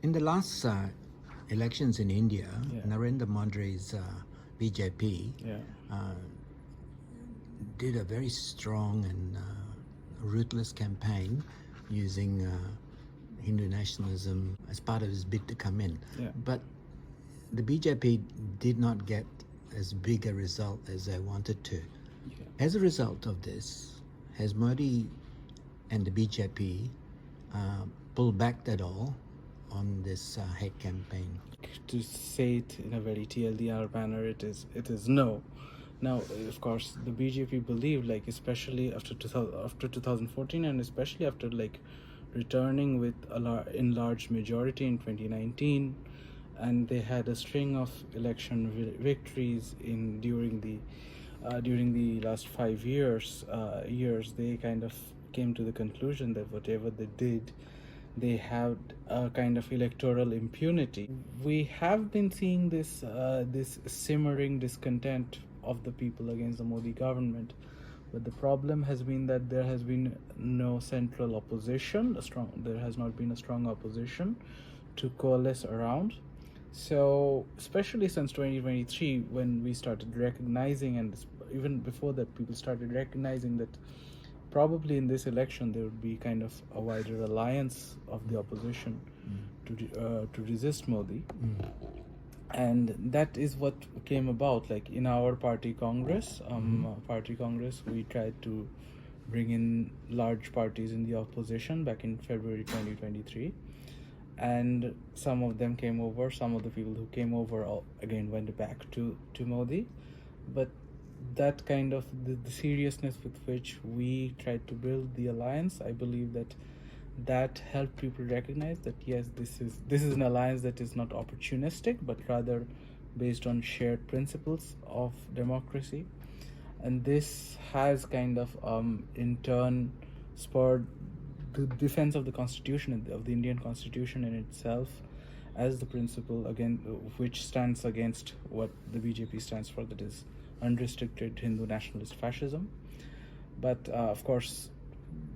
In the last elections in India, Yeah. Narendra Modi's BJP Yeah. did a very strong and ruthless campaign using Hindu nationalism as part of his bid to come in. Yeah. But the BJP did not get as big a result as they wanted to. Yeah. As a result of this, has Modi and the BJP pulled back at all on this hate campaign? To say it in a very TLDR manner, it is no. Now, of course, the BJP believed, like, especially after 2014, and especially after like returning with in large majority in 2019, and they had a string of election victories during the last 5 years. They kind of came to the conclusion that whatever they did, they had a kind of electoral impunity. We have been seeing this simmering discontent of the people against the Modi government, but the problem has been that there has been no central opposition. There has not been a strong opposition to coalesce around. So, especially since 2023, when we started recognizing, and even before that, people started recognizing that probably in this election there would be kind of a wider alliance of the opposition to resist Modi. And that is what came about. Like in our party Congress, we tried to bring in large parties in the opposition back in February 2023, and some of them came over. Some of the people who came over again went back to Modi. But that kind of the seriousness with which we tried to build the alliance, I believe that helped people recognize that yes, this is an alliance that is not opportunistic, but rather based on shared principles of democracy. And this has kind of in turn spurred the defense of the constitution, of the Indian constitution in itself, as the principle again which stands against what the BJP stands for, that is unrestricted Hindu nationalist fascism. But of course,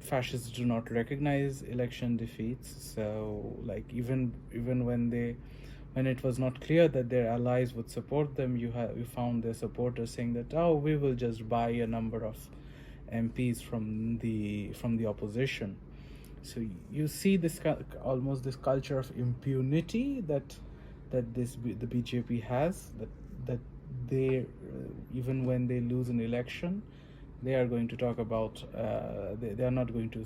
fascists do not recognize election defeats. So like even when it was not clear that their allies would support them, you found their supporters saying that, oh, we will just buy a number of MPs from the opposition. So you see this almost this culture of impunity that the BJP has, that they even when they lose an election, they are going to talk about they are not going to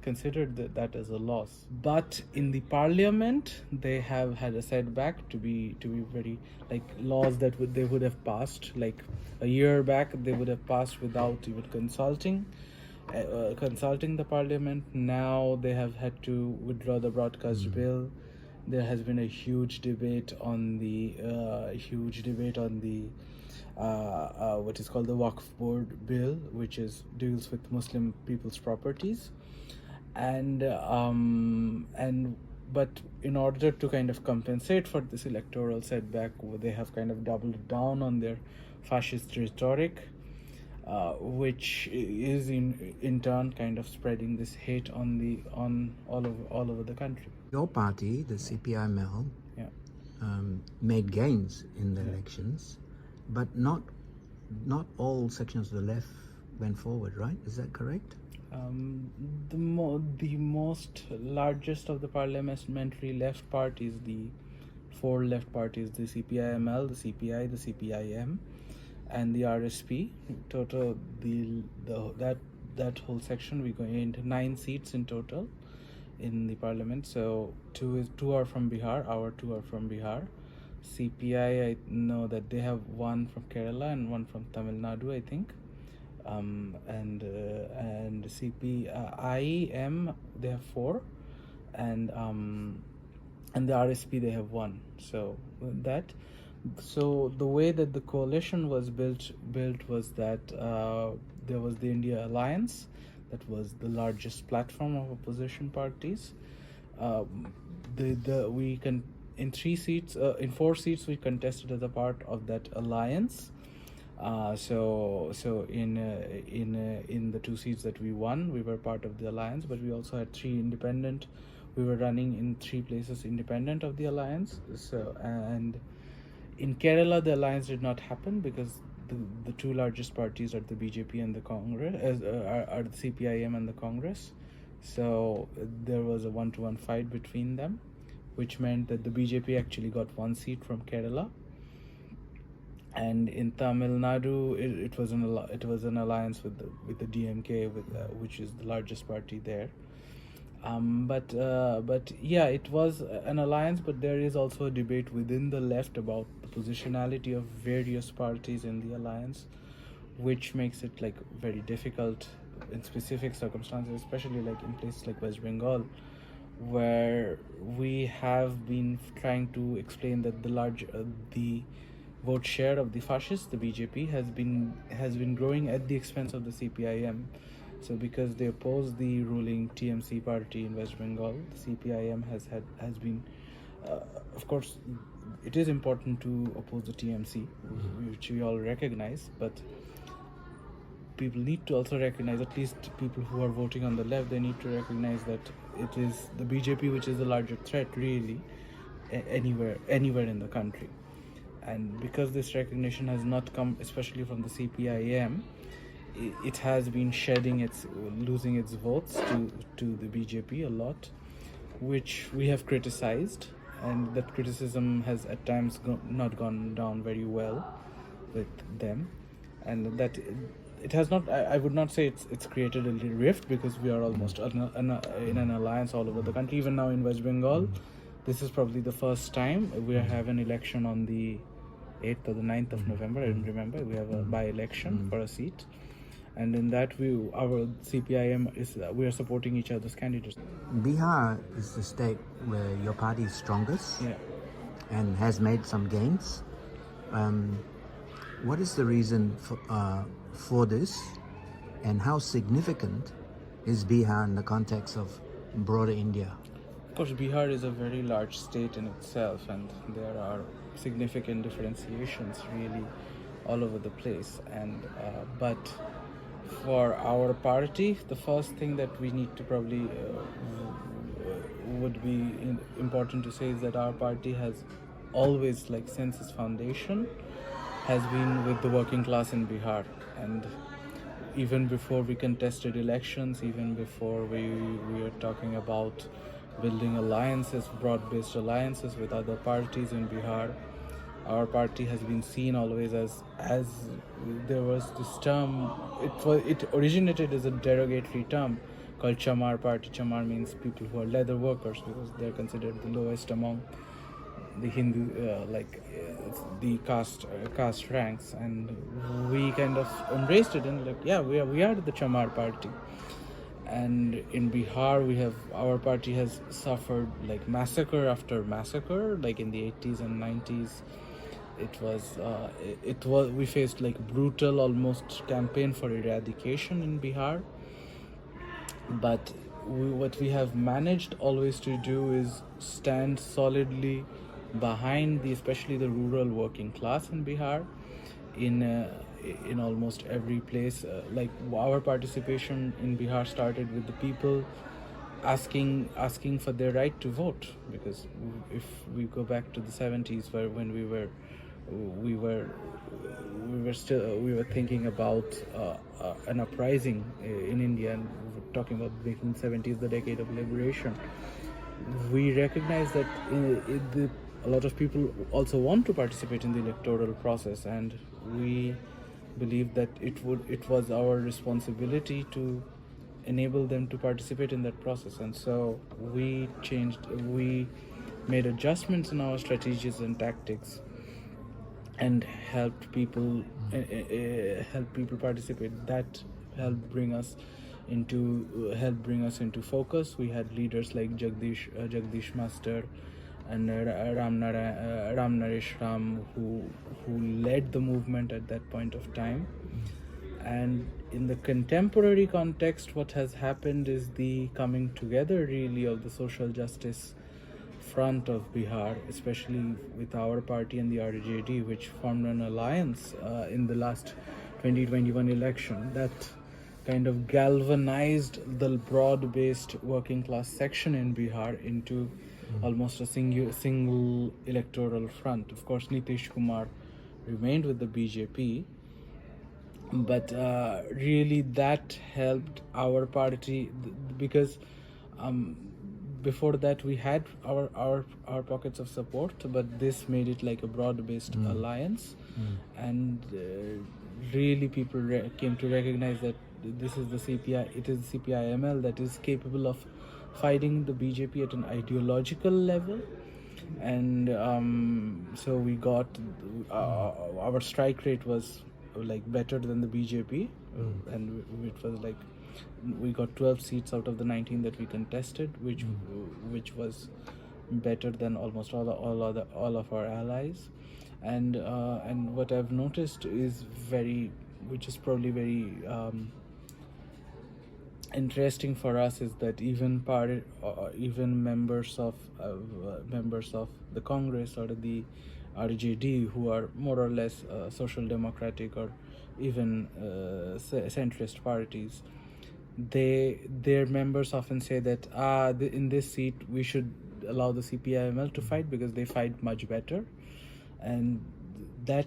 consider that as a loss. But in the parliament, they have had a setback. To be very, like, laws that they would have passed like a year back, they would have passed without even consulting the parliament. Now they have had to withdraw the broadcast bill. There has been a huge debate on the what is called the Waqf Board bill, which deals with Muslim people's properties, and but in order to kind of compensate for this electoral setback, they have kind of doubled down on their fascist rhetoric, which is in turn kind of spreading this hate on all over the country. Your party, the CPI-ML, Yeah. made gains in the elections, but not all sections of the left went forward, right? Is that correct? The most largest of the parliamentary left parties, the four left parties, the CPI-ML, the CPI, the CPIM, and the RSP. Total, that whole section, we go into 9 seats in total in the parliament. So two are from Bihar. Our two are from Bihar. CPI, I know that they have one from Kerala and one from Tamil Nadu, I think. And CPIM, they have 4, and the RSP, they have 1. So the way that the coalition was built was that there was the India Alliance, that was the largest platform of opposition parties. In 4 seats we contested as a part of that alliance. So in the 2 seats that we won, we were part of the alliance, but we also had 3 independent we were running in 3 places independent of the alliance. So, and in Kerala, the alliance did not happen because the two largest parties are the BJP and the Congress, are the CPIM and the Congress. So there was a 1-to-1 fight between them, which meant that the BJP actually got 1 seat from Kerala. And in Tamil Nadu, it was an alliance with the DMK, which is the largest party there. But yeah, it was an alliance, but there is also a debate within the left about the positionality of various parties in the alliance, which makes it like very difficult in specific circumstances, especially like in places like West Bengal, where we have been trying to explain that the vote share of the fascists, the BJP, has been growing at the expense of the CPIM. So because they oppose the ruling TMC party in West Bengal, the CPIM has been, of course, it is important to oppose the TMC, which we all recognize, but people need to also recognize, at least people who are voting on the left, they need to recognize that it is the BJP which is the larger threat, really, anywhere in the country. And because this recognition has not come, especially from the CPIM, it has been losing its votes to the BJP a lot, which we have criticized, and that criticism has at times not gone down very well with them, and that it has not. I would not say it's created a rift, because we are almost in an alliance all over the country. Even now in West Bengal, this is probably the first time we have an election on the 8th or the 9th of November. I don't remember. We have a by-election for a seat. And in that view, our CPIM we are supporting each other's candidates. Bihar is the state where your party is strongest Yeah. and has made some gains. What is the reason for this, and how significant is Bihar in the context of broader India? Of course, Bihar is a very large state in itself, and there are significant differentiations really all over the place. And but for our party, the first thing that we need to probably would be important to say is that our party has always, like since its foundation, has been with the working class in Bihar. And even before we contested elections, even before we were talking about building alliances, broad-based alliances with other parties in Bihar, our party has been seen always as there was this term. It originated as a derogatory term called Chamar party. Chamar means people who are leather workers, because they're considered the lowest among the Hindu the caste ranks, and we kind of embraced it and we are the Chamar party. And in Bihar, our party has suffered like massacre after massacre. Like in the 80s and 90s, we faced like brutal almost campaign for eradication in Bihar. But what we have managed always to do is stand solidly behind especially the rural working class in Bihar, in almost every place. Like our participation in Bihar started with the people asking for their right to vote, because if we go back to the 70s, when we were thinking about an uprising in India, and we were talking about making 70s the decade of liberation. We recognize that a lot of people also want to participate in the electoral process, and we believe that it was our responsibility to enable them to participate in that process. And so we made adjustments in our strategies and tactics, and helped people participate. That helped bring us into focus. We had leaders like Jagdish Master and Ram Naresh Ram, who led the movement at that point of time. And in the contemporary context, what has happened is the coming together really of the social justice front of Bihar, especially with our party and the RJD, which formed an alliance in the last 2021 election. kind of galvanized the broad-based working class section in Bihar into almost a single electoral front. Of course, Nitish Kumar remained with the BJP, but really that helped our party because before that we had our pockets of support, but this made it like a broad-based alliance, and really people came to recognize that this is the CPI, it is the CPI-ML that is capable of fighting the BJP at an ideological level. And so we got our strike rate was like better than the BJP, and it was like we got 12 seats out of the 19 that we contested, which was better than almost all of our allies. And what I've noticed is which is probably very interesting for us, is that even members of the Congress or the RJD, who are more or less social democratic or even centrist parties, their members often say that in this seat we should allow the CPI-ML to fight because they fight much better. And that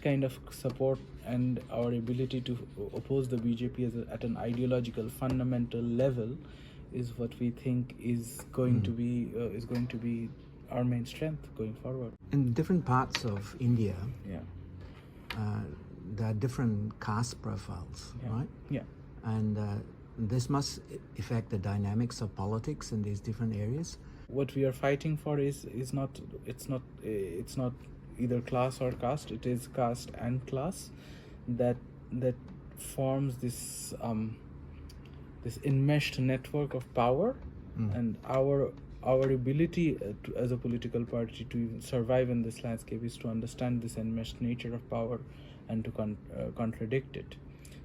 kind of support and our ability to oppose the BJP at an ideological fundamental level is what we think is going to be our main strength going forward. In different parts of India, Yeah. There are different caste profiles, Yeah. right? Yeah. And this must affect the dynamics of politics in these different areas. What we are fighting for is not either class or caste. It is caste and class that forms this this enmeshed network of power. And our ability as a political party to even survive in this landscape is to understand this enmeshed nature of power and to contradict it.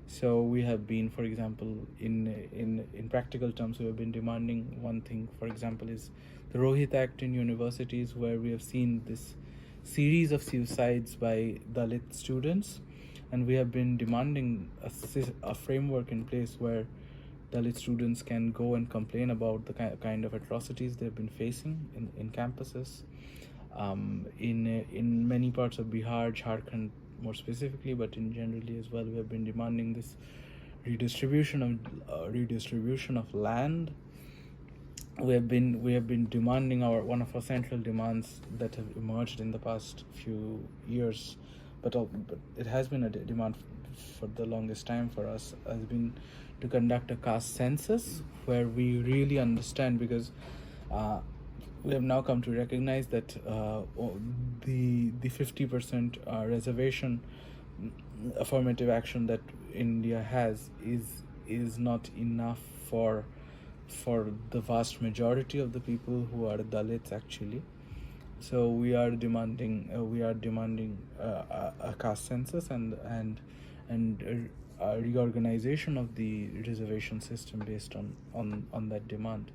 So we have been, for example, in practical terms, we have been demanding one thing. For example, is the Rohit Act in universities, where we have seen this series of suicides by Dalit students, and we have been demanding a framework in place where Dalit students can go and complain about the kind of atrocities they've been facing in campuses. In many parts of Bihar, Jharkhand more specifically, but in generally as well, we have been demanding this redistribution of land. We have been demanding one of our central demands that have emerged in the past few years, but it has been a demand for the longest time for us, has been to conduct a caste census where we really understand, because we have now come to recognize that the 50% reservation affirmative action that India has is not enough for the vast majority of the people who are Dalits actually. So we are demanding a caste census and a reorganization of the reservation system based on that demand.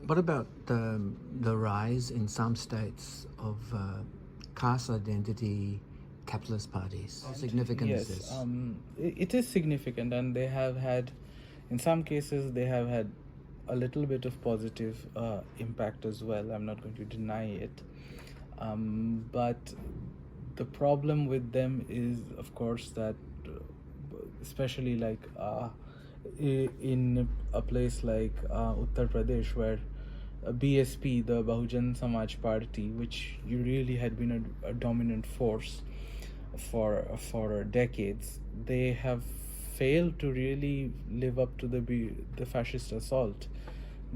What about the rise in some states of caste identity capitalist parties? How significant is Yes, this? it is significant, and they have had, in some cases, they have had a little bit of positive impact as well. I'm not going to deny it. But the problem with them is, of course, that especially like in a place like Uttar Pradesh, where BSP, the Bahujan Samaj Party, which really had been a dominant force for decades, they have failed to really live up to the fascist assault,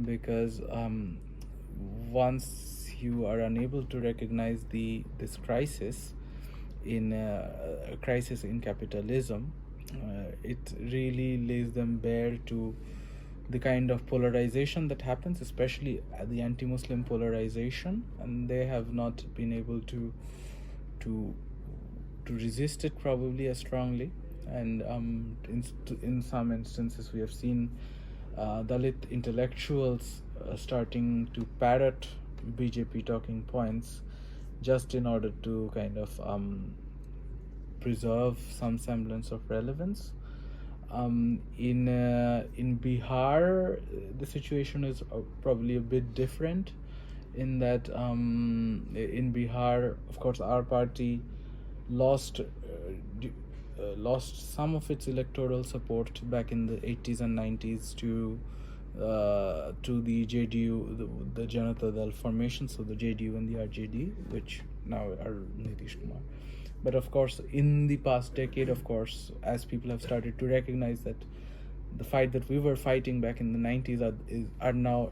because once you are unable to recognize this crisis in a crisis in capitalism, it really lays them bare to the kind of polarization that happens, especially the anti-Muslim polarization, and they have not been able to resist it probably as strongly. And in some instances, we have seen Dalit intellectuals starting to parrot BJP talking points just in order to kind of preserve some semblance of relevance. In Bihar, the situation is probably a bit different, in that in Bihar, of course, our party lost lost some of its electoral support back in the 80s and 90s to the JDU, the Janata Dal formation, so the JDU and the RJD, which now are Nitish Kumar. But of course, in the past decade, of course, as people have started to recognize that the fight that we were fighting back in the 90s are now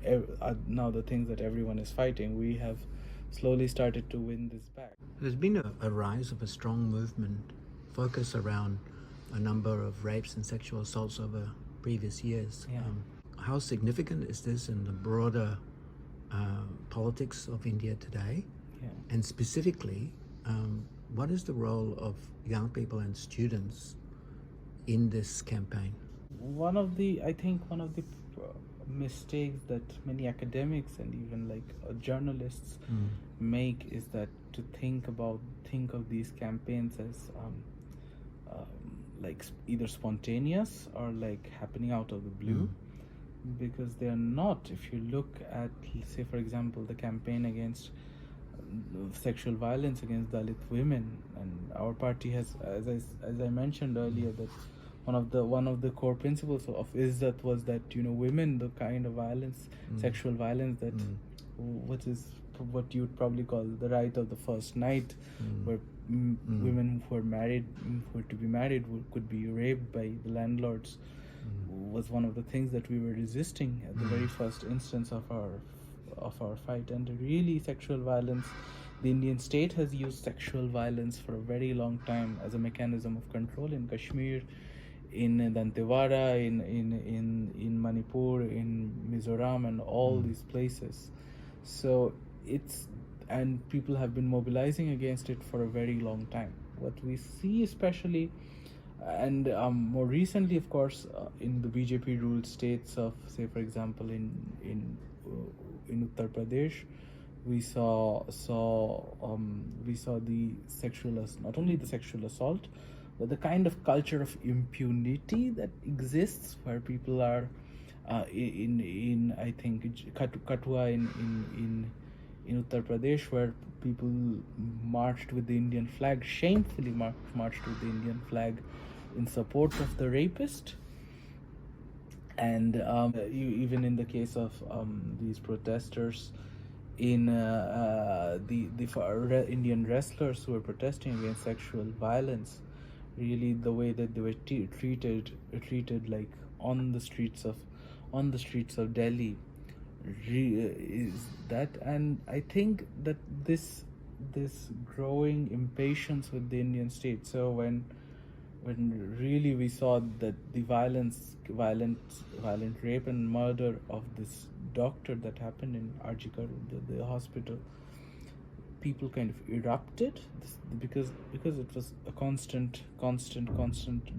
the things that everyone is fighting, we have slowly started to win this back. There's been a rise of a strong movement focus around a number of rapes and sexual assaults over previous years. Yeah. How significant is this in the broader politics of India today? Yeah. And specifically, what is the role of young people and students in this campaign? I think one of the mistakes that many academics and even like journalists make is that to think of these campaigns as like either spontaneous or like happening out of the blue, because they are not. If you look at, say for example, the campaign against sexual violence against Dalit women, and our party has, as I mentioned earlier, that one of the core principles of Izzat was that, you know, women, the kind of violence, sexual violence that what you would probably call the right of the first night, where women who are married, who are to be married, could be raped by the landlords, was one of the things that we were resisting at the very first instance of our fight. And really, sexual violence, the Indian state has used sexual violence for a very long time as a mechanism of control in Kashmir, in Dantewada, in Manipur, in Mizoram, and all these places. So and people have been mobilizing against it for a very long time. What we see, especially, and more recently, of course, in the BJP ruled states of, say for example, in Uttar Pradesh, we saw the not only the sexual assault, but the kind of culture of impunity that exists, where people are in I think Kathua in Uttar Pradesh, where people marched with the Indian flag, shamefully marched with the Indian flag in support of the rapist. And even in the case of these protesters in the Indian wrestlers who were protesting against sexual violence, really the way that they were treated like on the streets of Delhi is that. And I think that this growing impatience with the Indian state, so when really we saw that the violent rape and murder of this doctor that happened in Arjikar, the hospital, people kind of erupted because it was a constant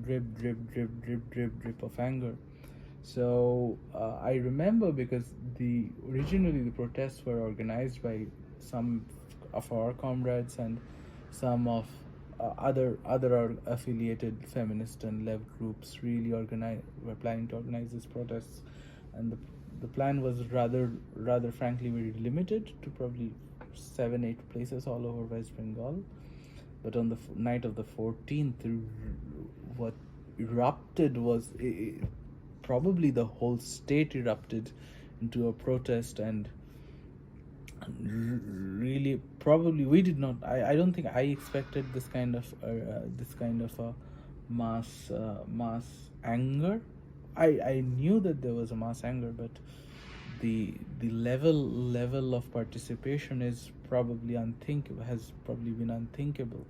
drip of anger. So I remember, because originally the protests were organized by some of our comrades and some of other affiliated feminist and left groups really were planning to organize these protests, and the plan was rather frankly very limited to probably 7-8 places all over West Bengal. But on the night of the 14th, what erupted was probably the whole state erupted into a protest, and really probably we did not. I don't think I expected this kind of a mass anger. I knew that there was a mass anger, but the level of participation is probably has probably been unthinkable.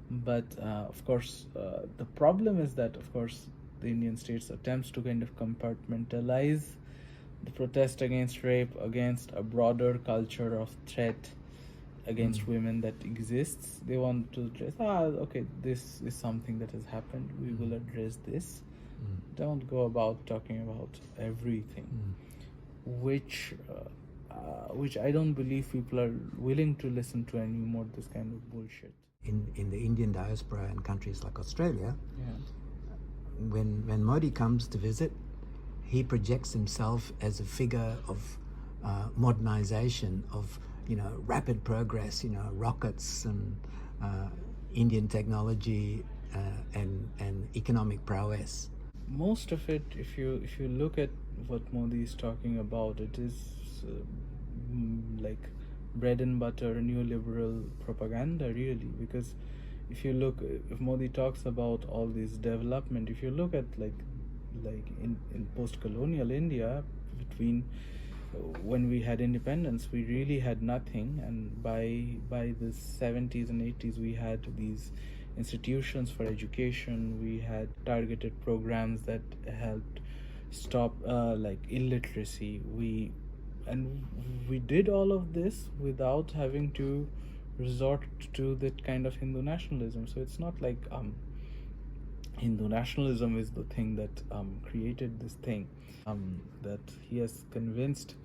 But of course, the problem is that, of course, the Indian state's attempts to kind of compartmentalize the protest against rape, against a broader culture of threat against women that exists. They want to address, okay, this is something that has happened, we will address this. Don't go about talking about everything, which I don't believe people are willing to listen to anymore, this kind of bullshit. In the Indian diaspora and countries like Australia, when Modi comes to visit, he projects himself as a figure of modernization, of rapid progress, rockets and Indian technology and economic prowess. Most of it, if you look at what Modi is talking about, it is like bread and butter neoliberal propaganda, really. Because if Modi talks about all this development, if you look at like in post-colonial India, between when we had independence, we really had nothing, and by the 70s and 80s, we had these institutions for education. We had targeted programs that helped stop illiteracy. We did all of this without having to resort to that kind of Hindu nationalism. So it's not like Hindu nationalism is the thing that created this thing, that he has convinced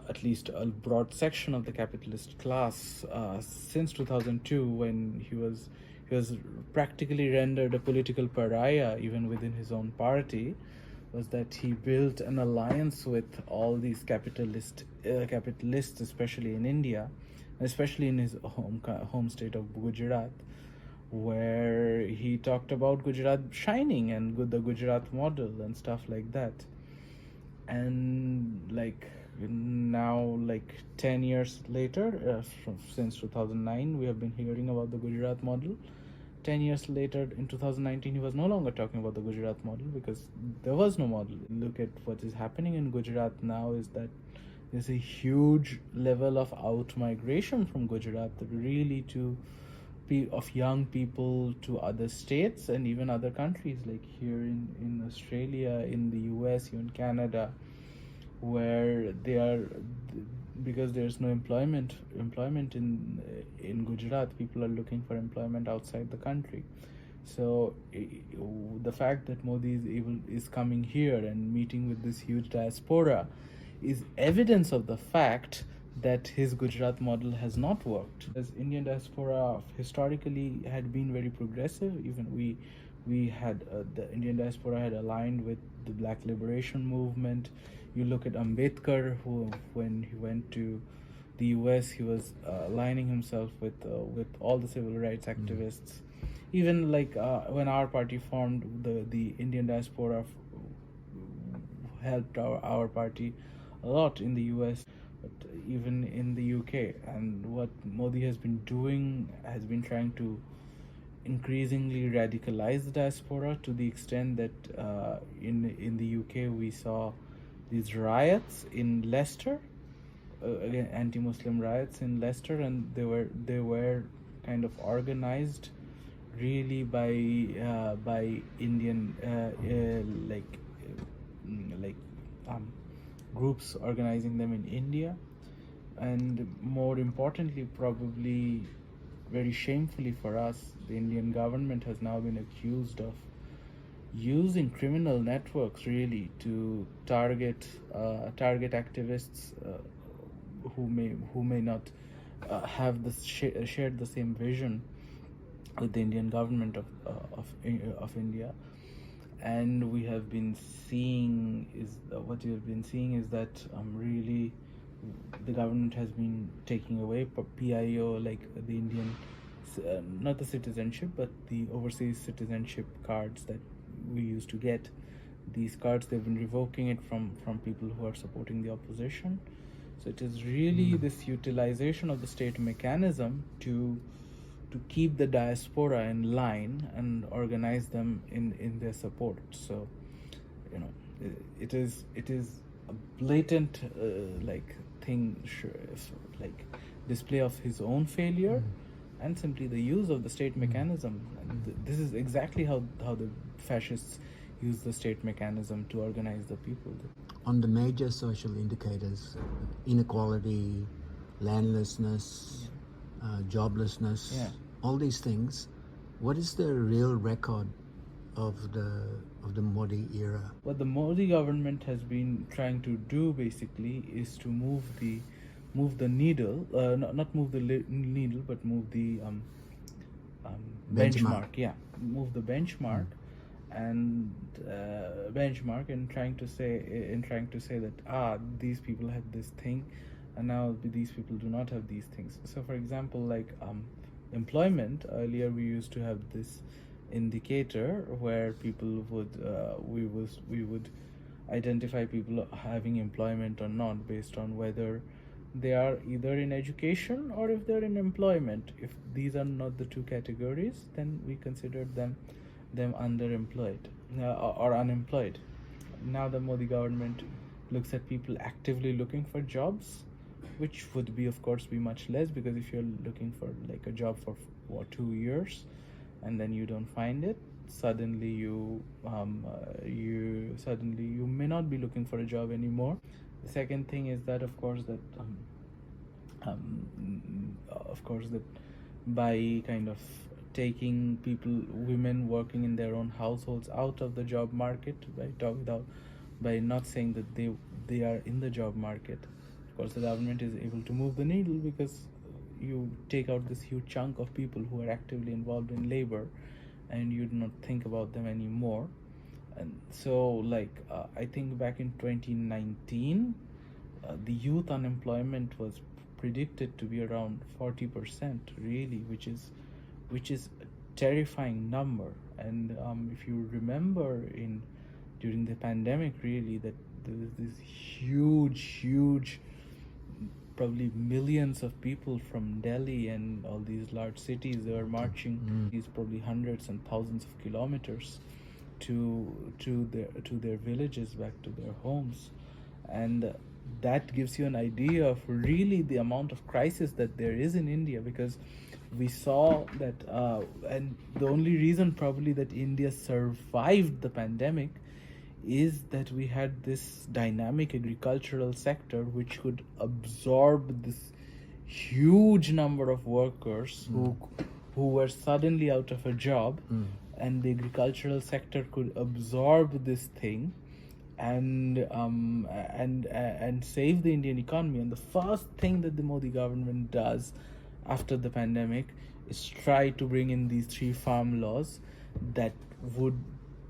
at least a broad section of the capitalist class since 2002, when he was practically rendered a political pariah even within his own party, was that he built an alliance with all these capitalists, especially in India, especially in his home state of Gujarat, where he talked about Gujarat shining and the Gujarat model and stuff like that. And now, 10 years later, since 2009, we have been hearing about the Gujarat model. 10 years later, in 2019, he was no longer talking about the Gujarat model because there was no model. Look at what is happening in Gujarat now is that there's a huge level of out-migration from Gujarat, really of young people to other states and even other countries, like here in Australia, in the US, even Canada, where they are, because there's no employment in Gujarat. People are looking for employment outside the country. So the fact that Modi is coming here and meeting with this huge diaspora is evidence of the fact that his Gujarat model has not worked. As Indian diaspora historically had been very progressive, even we had the Indian diaspora had aligned with the Black Liberation Movement. You look at Ambedkar, who when he went to the US, he was aligning himself with all the civil rights activists. Even when our party formed, the Indian diaspora helped our party a lot in the US, but even in the UK. And what Modi has been doing has been trying to increasingly radicalize the diaspora, to the extent that in the UK we saw these riots in Leicester, anti-Muslim riots in Leicester, and they were kind of organized really by Indian groups organizing them in India. And more importantly, probably very shamefully for us, the Indian government has now been accused of using criminal networks really to target activists who may not have shared the same vision with the Indian government of India. And we have been seeing what we have been seeing is that really the government has been taking away PIO, like the Indian, not the citizenship, but the overseas citizenship cards that we used to get. These cards, they've been revoking it from people who are supporting the opposition. So it is really this utilization of the state mechanism to keep the diaspora in line and organize them in their support. So it is a blatant display of his own failure and simply the use of the state mechanism. And this is exactly how the fascists use the state mechanism to organize the people. On the major social indicators, inequality, landlessness, joblessness, all these things, what is the real record of the Modi era? What the Modi government has been trying to do basically is to move the needle, not move the needle, but move the benchmark. Yeah, move the benchmark, and benchmark in trying to say that these people had this thing and now these people do not have these things. So for example, like employment, earlier we used to have this indicator where people would we would identify people having employment or not based on whether they are either in education or if they're in employment. If these are not the two categories, then we considered them underemployed or unemployed. Now the Modi government looks at people actively looking for jobs, which would be, of course, be much less, because if you're looking for like a job for 2 years and then you don't find it, suddenly you may not be looking for a job anymore. The second thing is that, of course, that by kind of taking women working in their own households out of the job market, by not saying that they are in the job market, of course the government is able to move the needle, because you take out this huge chunk of people who are actively involved in labor and you do not think about them anymore. And so like I think back in 2019 the youth unemployment was predicted to be around 40%, really, which is a terrifying number. And if you remember during the pandemic, really, that there was this huge, probably millions of people from Delhi and all these large cities, they were marching these probably hundreds and thousands of kilometers to their villages, back to their homes. And that gives you an idea of really the amount of crisis that there is in India, because we saw that and the only reason probably that India survived the pandemic is that we had this dynamic agricultural sector which could absorb this huge number of workers who were suddenly out of a job, and the agricultural sector could absorb this thing and save the Indian economy. And the first thing that the Modi government does after the pandemic is try to bring in these 3 farm laws that would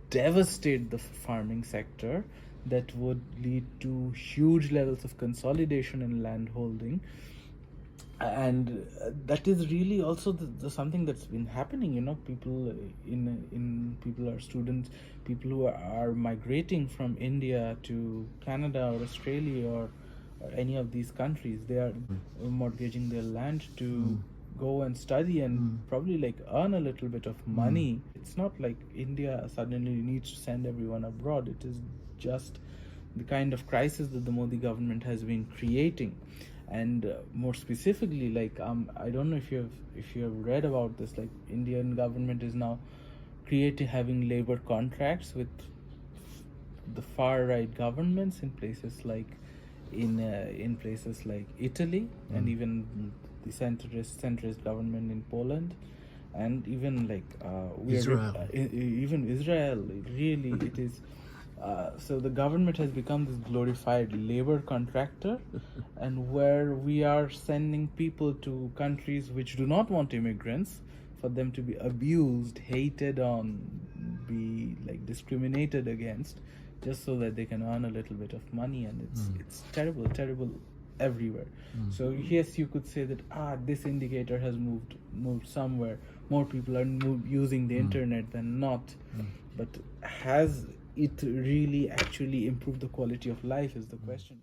devastate the farming sector, that would lead to huge levels of consolidation in land holding. And that is really also the something that's been happening. People are students, people who are migrating from India to Canada or Australia or any of these countries. They are mortgaging their land to go and study and probably like earn a little bit of money. It's not like India suddenly needs to send everyone abroad. It is just the kind of crisis that the Modi government has been creating. And more specifically, like I don't know if you have read about this. Like, Indian government is now having labor contracts with the far right governments in places like Italy, and even the centrist government in Poland, and even like Israel. Even Israel. Really, it is. So the government has become this glorified labor contractor, and where we are sending people to countries which do not want immigrants, for them to be abused, hated on, be like discriminated against, just so that they can earn a little bit of money. And it's terrible everywhere. So yes, you could say that this indicator has moved somewhere. More people are using the internet than not. But has it really actually improved the quality of life is the question.